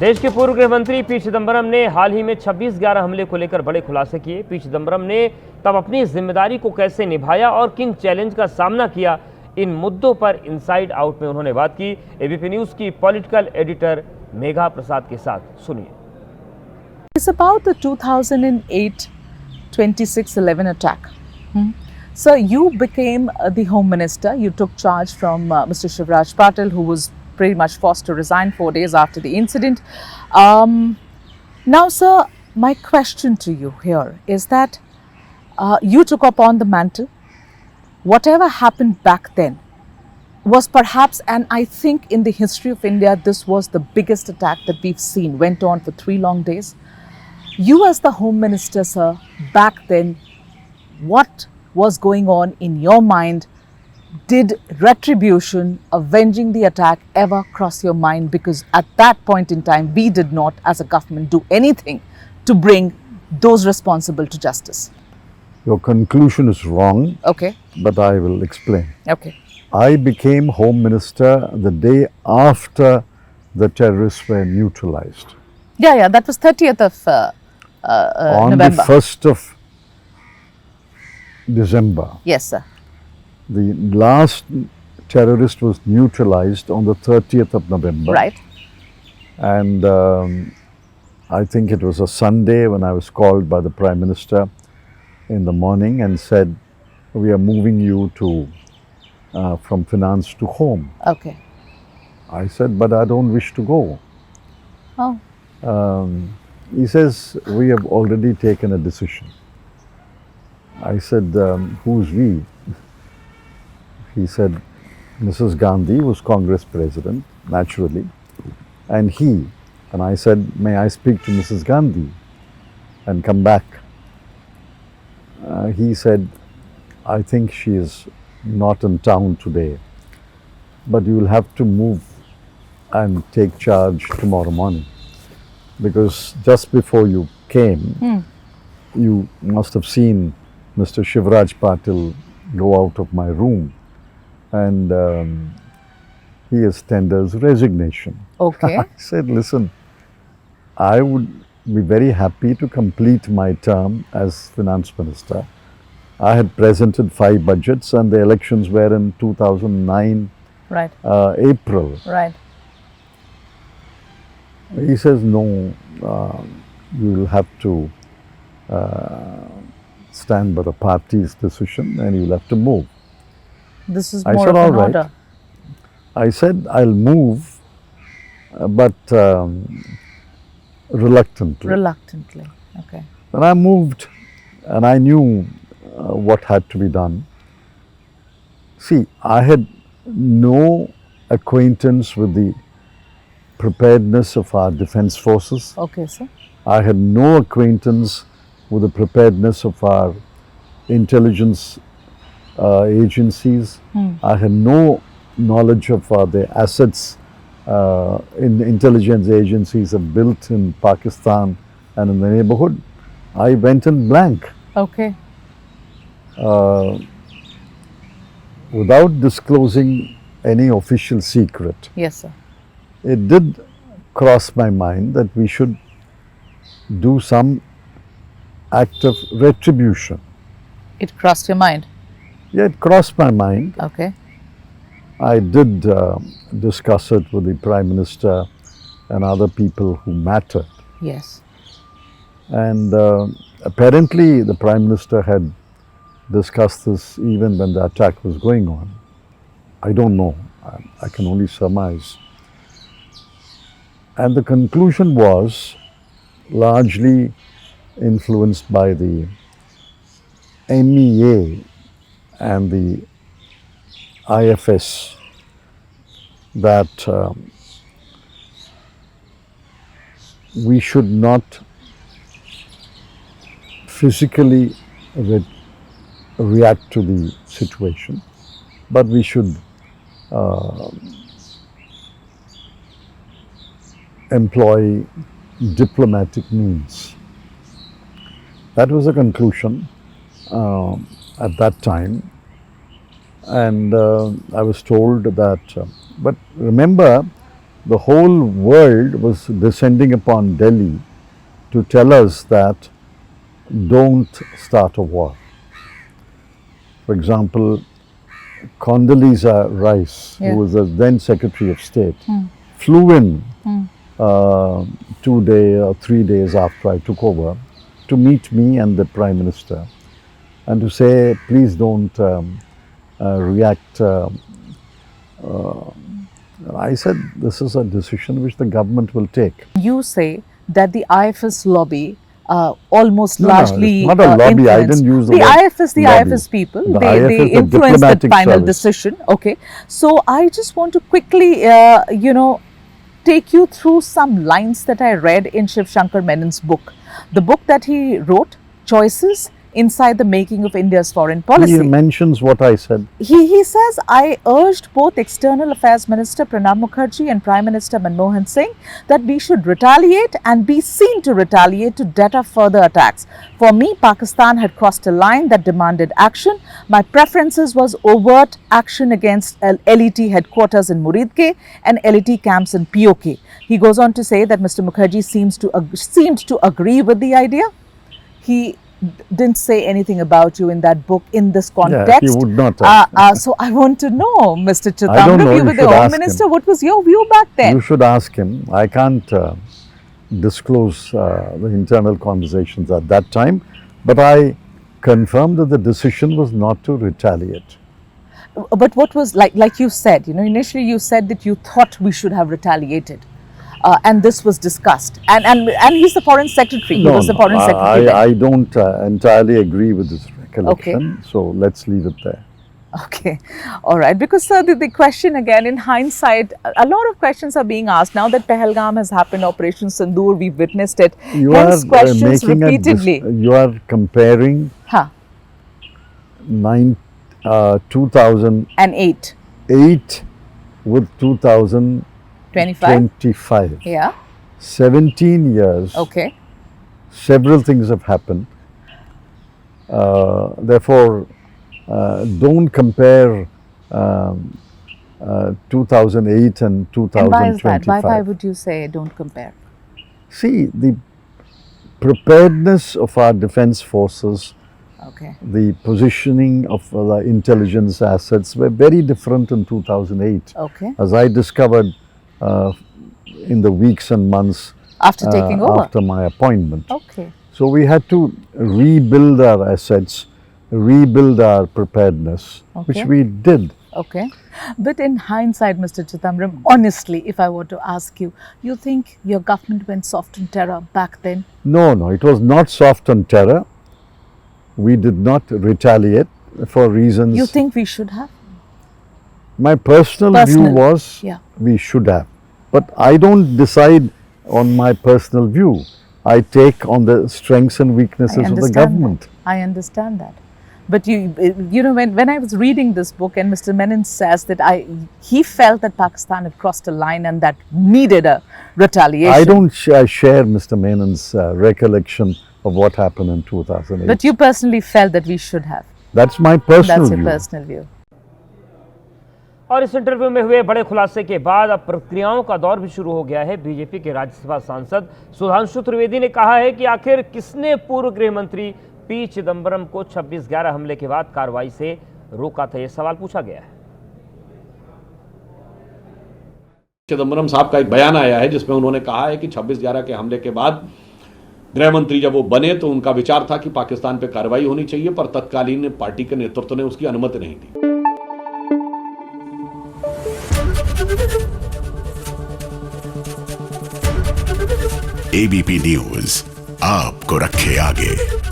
देश के पूर्व गृह मंत्री पी चिदम्बरम ने हाल ही में 26/11 हमले को लेकर बड़े खुलासे किए। पी चिदम्बरम ने तब अपनी जिम्मेदारी को कैसे निभाया और किन चैलेंज का सामना किया, इन मुद्दों पर इनसाइड आउट में उन्होंने बात की। एबीपी न्यूज की पॉलिटिकल एडिटर मेघा प्रसाद के साथ सुनिए। It's about the 2008 26/11 attack. So you became the Home Minister. You took charge from Mr. Shivraj Patil, who was pretty much forced to resign 4 days after the incident. Now, sir, my question to you here is that you took upon the mantle. Whatever happened back then was perhaps, and I think in the history of India, this was the biggest attack that we've seen, went on for 3 long days. You as the Home Minister, sir, back then, what was going on in your mind? Did retribution, avenging the attack ever cross your mind? Because at that point in time, we did not as a government do anything to bring those responsible to justice. Your conclusion is wrong. Okay. But I will explain. Okay. I became Home Minister the day after the terrorists were neutralized. Yeah, that was 30th of On November. the 1st of December. Yes, sir. The last terrorist was neutralized on the 30th of November. Right. And I think it was a Sunday when I was called by the Prime Minister in the morning and said, we are moving you to from finance to home. Okay. I said, but I don't wish to go. Oh. He says, we have already taken a decision. I said, who's we? He said, Mrs. Gandhi was Congress President, naturally, and he. And I said, may I speak to Mrs. Gandhi and come back? He said, I think she is not in town today, but you will have to move and take charge tomorrow morning. Because just before you came, you must have seen Mr. Shivraj Patil go out of my room, and he has tendered resignation. Okay. I said, listen, I would be very happy to complete my term as Finance Minister. I had presented 5 budgets and the elections were in 2009, Right. April. Right. He says, no, you will have to stand by the party's decision and you will have to move. This is I more said, of all an right. order. I said, I'll move, but reluctantly. Reluctantly. Okay. When I moved and I knew what had to be done. See, I had no acquaintance with the preparedness of our defense forces. Okay, sir. I had no acquaintance with the preparedness of our intelligence agencies. I had no knowledge of the assets in intelligence agencies are built in Pakistan and in the neighborhood. I went in blank. Okay. Without disclosing any official secret. Yes, sir. It did cross my mind that we should do some act of retribution. It crossed your mind. Yeah, it crossed my mind. Okay. I did discuss it with the Prime Minister and other people who mattered. Yes. And apparently the Prime Minister had discussed this even when the attack was going on. I don't know. I can only surmise. And the conclusion was largely influenced by the MEA and the IFS that we should not physically react to the situation, but we should employ diplomatic means. That was the conclusion at that time. And I was told that, but remember, the whole world was descending upon Delhi to tell us that don't start a war. For example, Condoleezza Rice, Yeah. who was the then Secretary of State, flew in 2 or 3 days after I took over to meet me and the Prime Minister and to say, please don't react. I said, this is a decision which the government will take. You say that the IFS lobby almost No, largely it's not a lobby. I influenced- didn't use the the word IFS, the lobby. IFS people, The they IFS, the influenced the diplomatic final service. decision. Okay, so I just want to quickly, take you through some lines that I read in Shiv Shankar Menon's book, the book that he wrote, Choices Inside the Making of India's Foreign Policy. He mentions what I said. He says, I urged both External Affairs Minister Pranab Mukherjee and Prime Minister Manmohan Singh that we should retaliate and be seen to retaliate to deter further attacks. For me, Pakistan had crossed a line that demanded action. My preferences was overt action against LET headquarters in Muridke and LET camps in POK. He goes on to say that Mr. Mukherjee seemed to agree with the idea. He didn't say anything about you in that book in this context. Yeah, he would not have. So I want to know, Mr. I don't know, Chidambaram, you you were the should Home ask Minister. him. What was your view back then? You should ask him. I can't disclose the internal conversations at that time, but I confirmed that the decision was not to retaliate. But what was, like you said, initially you said that you thought we should have retaliated. And this was discussed. And he's the Foreign Secretary. He was the Foreign Secretary then. I don't entirely agree with this recollection, so let's leave it there. Okay, all right. Because sir, the question again, in hindsight, a lot of questions are being asked now that Pahalgam has happened, Operation Sindoor, we've witnessed it. You Hence are questions making repeatedly. you are comparing Huh. 2008 And 8, with 2025. 25. Yeah. 17 years. Okay. Several things have happened. Therefore, don't compare 2008 and 2025. And why is that? Why would you say don't compare? See, the preparedness of our defense forces, Okay. the positioning of the intelligence assets were very different in 2008. Okay. As I discovered in the weeks and months After taking over. after my appointment. Okay. So we had to rebuild our assets, rebuild our preparedness, which Okay. we did. Okay. But in hindsight, Mr. Chidambaram, honestly, if I were to ask you, you think your government went soft on terror back then? No, it was not soft on terror. We did not retaliate for reasons. You think we should have? My personal view was Yeah. we should have. But I don't decide on my personal view. I take on the strengths and weaknesses of the government. I understand that. But when I was reading this book and Mr. Menon says that he felt that Pakistan had crossed a line and that needed a retaliation. I don't share Mr. Menon's recollection of what happened in 2008. But you personally felt that we should have. That's my personal That's your view. personal view. और इस interview में हुए बड़े खुलासे के बाद अब प्रक्रियाओं का दौर भी शुरू हो गया है। बीजेपी के राज्यसभा सांसद सुधांशु त्रिवेदी ने कहा है कि आखिर किसने पूर्व गृह मंत्री पी चिदम्बरम को 26/11 हमले के बाद कार्रवाई से रोका था, यह सवाल पूछा गया है। चिदम्बरम साहब का एक बयान आया है जिसमें उन्होंने कहा है कि 26/11 के हमले के बाद गृह मंत्री जब वो बने तो उनका विचार था कि पाकिस्तान पे कार्रवाई होनी चाहिए, पर तत्कालीन पार्टी के नेतृत्व ने उसकी अनुमति नहीं दी। एबीपी न्यूज आपको रखे आगे।